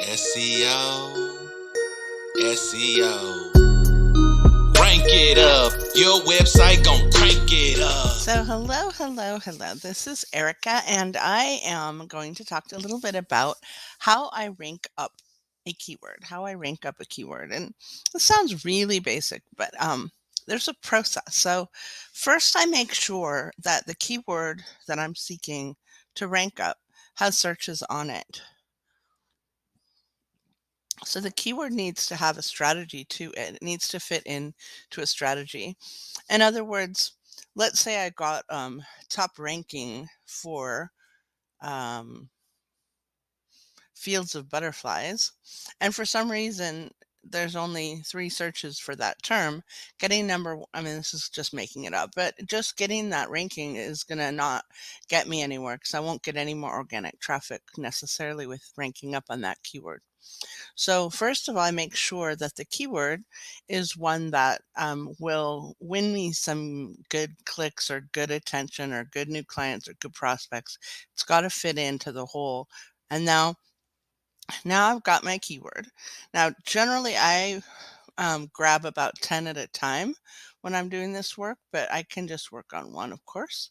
SEO, SEO. Rank it up. Your website gon' crank it up. So hello. This is Erica, and I am going to talk a little bit about how I rank up a keyword, And it sounds really basic, but there's a process. So first I make sure that the keyword that I'm seeking to rank up has searches on it. So the keyword needs to have a strategy to it. It needs to fit in to a strategy. In other words, let's say I got top ranking for um, fields of butterflies, and for some reason there's only 3 searches for that term. I mean, this is just making it up, but just getting that ranking is going to not get me anywhere because I won't get any more organic traffic necessarily with ranking up on that keyword. So first of all, I make sure that the keyword is one that will win me some good clicks or good attention or good new clients or good prospects. It's got to fit into the whole. And now I've got my keyword. Now, generally, I grab about 10 at a time when I'm doing this work, but I can just work on one, of course.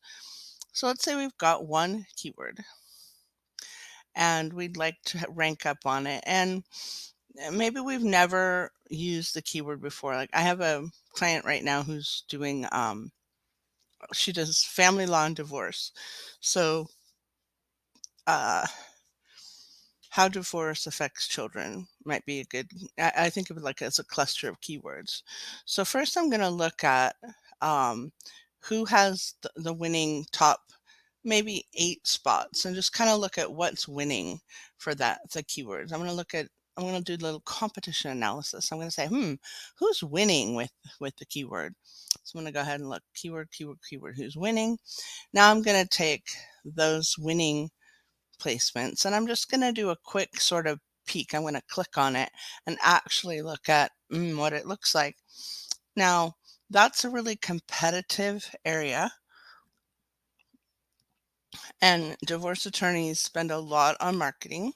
So let's say we've got one keyword and we'd like to rank up on it. And maybe we've never used the keyword before. Like I have a client right now who's doing she does family law and divorce. So uh how divorce affects children might be a good, I think of it like as a cluster of keywords. So first I'm going to look at um who has the winning top maybe 8 spots and just kind of look at what's winning for the keywords. I'm going to do a little competition analysis. I'm going to say, who's winning with the keyword? So I'm going to go ahead and look keyword, who's winning. Now I'm going to take those winning placements and I'm just going to do a quick sort of peek. I'm going to click on it and actually look at what it looks like. Now, that's a really competitive area, and divorce attorneys spend a lot on marketing.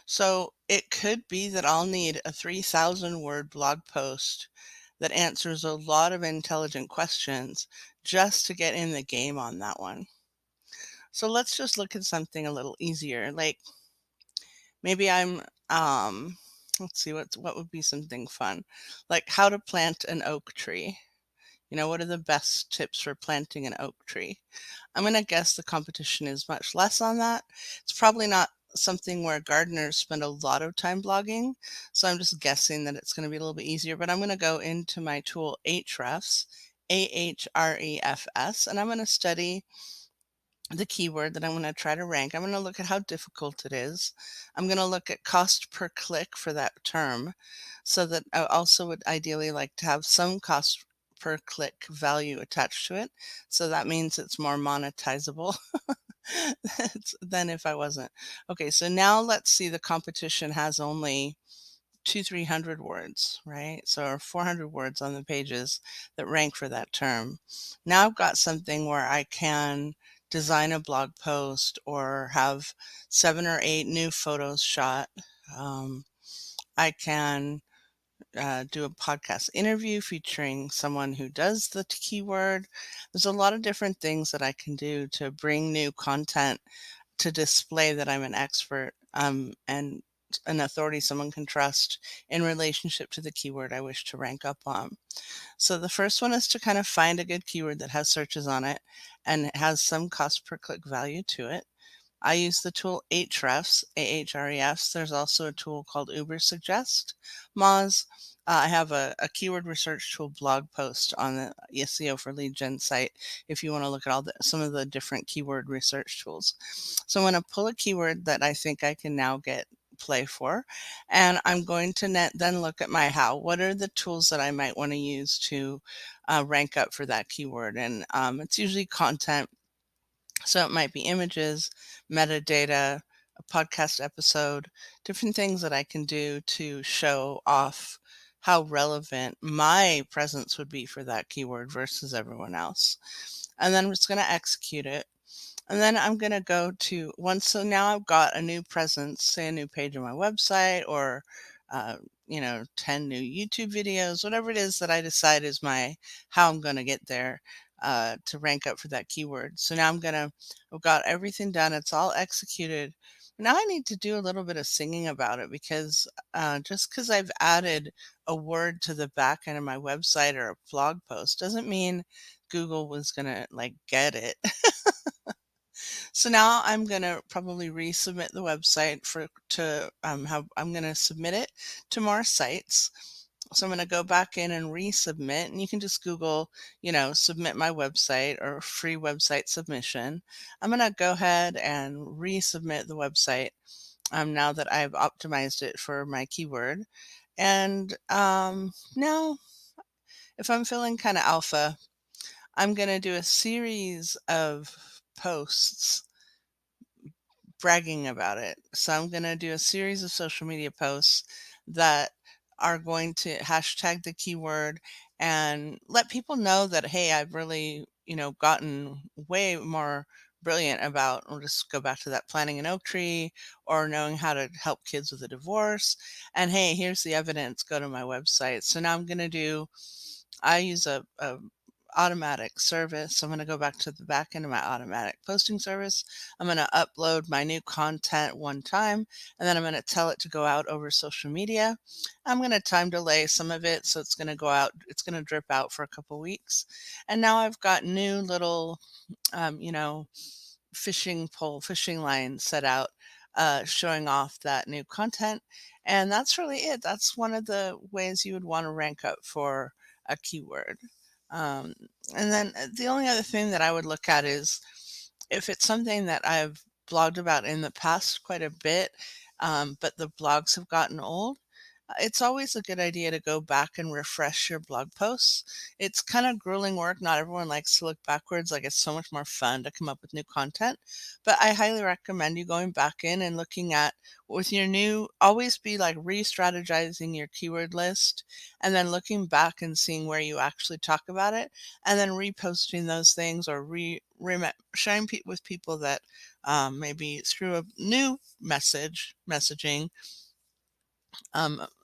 So it could be that I'll need a 3,000 word blog post that answers a lot of intelligent questions just to get in the game on that one. So let's just look at something a little easier. Like maybe let's see what would be something fun. Like how to plant an oak tree. What are the best tips for planting an oak tree? I'm going to guess the competition is much less on that. It's probably not something where gardeners spend a lot of time blogging. So I'm just guessing that it's going to be a little bit easier, but I'm going to go into my tool Ahrefs, Ahrefs, and I'm going to study the keyword that I'm going to try to rank. I'm going to look at how difficult it is. I'm going to look at cost per click for that term, so that I also would ideally like to have some cost per click value attached to it. So that means it's more monetizable than if I wasn't. Okay, so now let's see, the competition has only 300 words, right? So or 400 words on the pages that rank for that term. Now I've got something where I can design a blog post or have 7 or 8 new photos shot. I can do a podcast interview featuring someone who does the keyword. There's a lot of different things that I can do to bring new content to display that I'm an expert and an authority someone can trust in relationship to the keyword I wish to rank up on. So the first one is to kind of find a good keyword that has searches on it and it has some cost per click value to it. I use the tool Ahrefs, Ahrefs. There's also a tool called Ubersuggest, Moz. I have a keyword research tool blog post on the SEO for Lead Gen site if you want to look at some of the different keyword research tools. So I'm going to pull a keyword that I think I can now get play for, and I'm going to then look at my how. What are the tools that I might want to use to rank up for that keyword? And it's usually content. So it might be images, metadata, a podcast episode, different things that I can do to show off how relevant my presence would be for that keyword versus everyone else. And then I'm just going to execute it. And then I'm going to go to so now I've got a new presence, say a new page on my website, or, 10 new YouTube videos, whatever it is that I decide is how I'm going to get there, to rank up for that keyword. So now I've got everything done. It's all executed. Now I need to do a little bit of singing about it, because just because I've added a word to the back end of my website or a blog post doesn't mean Google was going to get it. So now I'm gonna probably resubmit the website I'm gonna submit it to more sites. So I'm gonna go back in and resubmit, and you can just Google, submit my website or free website submission. I'm gonna go ahead and resubmit the website, now that I've optimized it for my keyword. And now, if I'm feeling kind of alpha, I'm gonna do a series of posts bragging about it. So I'm going to do a series of social media posts that are going to hashtag the keyword and let people know that, hey, I've really, gotten way more brilliant about, we'll just go back to that planting an oak tree or knowing how to help kids with a divorce. And hey, here's the evidence. Go to my website. So now I use a automatic service. I'm going to go back to the back end of my automatic posting service. I'm going to upload my new content one time, and then I'm going to tell it to go out over social media. I'm going to time delay some of it, so it's going to go out, it's going to drip out for a couple weeks. And now I've got new little, fishing line set out, showing off that new content. And that's really it. That's one of the ways you would want to rank up for a keyword. Um, and then the only other thing that I would look at is if it's something that I've blogged about in the past quite a bit, but the blogs have gotten old. It's always a good idea to go back and refresh your blog posts. It's kind of grueling work. Not everyone likes to look backwards. It's so much more fun to come up with new content. But I highly recommend you going back in and looking at with your always be re-strategizing your keyword list and then looking back and seeing where you actually talk about it and then reposting those things or sharing with people that maybe through a new messaging.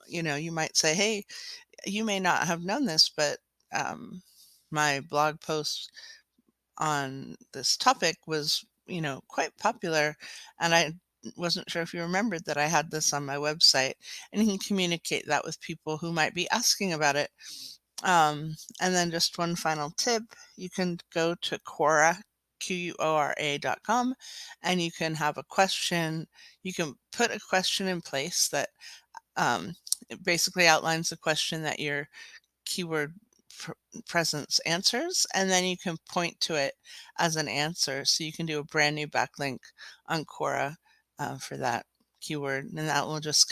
You might say, hey, you may not have known this, but my blog post on this topic was, quite popular. And I wasn't sure if you remembered that I had this on my website, and you can communicate that with people who might be asking about it. And then just one final tip, you can go to Quora, Quora.com, and you can have a question. You can put a question in place that it basically outlines the question that your keyword presence answers, and then you can point to it as an answer. So you can do a brand new backlink on Quora for that keyword, and that will just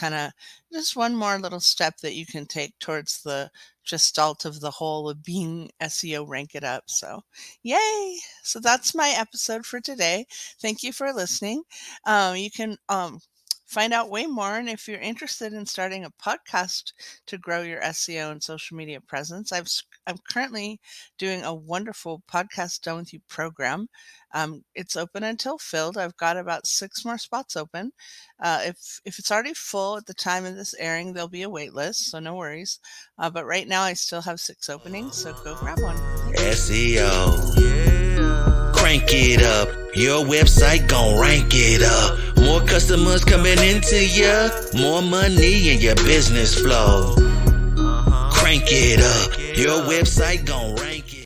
just one more little step that you can take towards the gestalt of the whole of being SEO rank it up. So yay. So that's my episode for today. Thank you for listening. You can find out way more, and if you're interested in starting a podcast to grow your SEO and social media presence, I'm currently doing a wonderful podcast done with you program. It's open until filled. I've got about 6 more spots open. If it's already full at the time of this airing, there'll be a wait list, so no worries. But right now I still have 6 openings, so go grab one. SEO. Crank it up. Your website gon' rank it up. More customers coming into ya, more money in your business flow. Crank it up. Your website gon' rank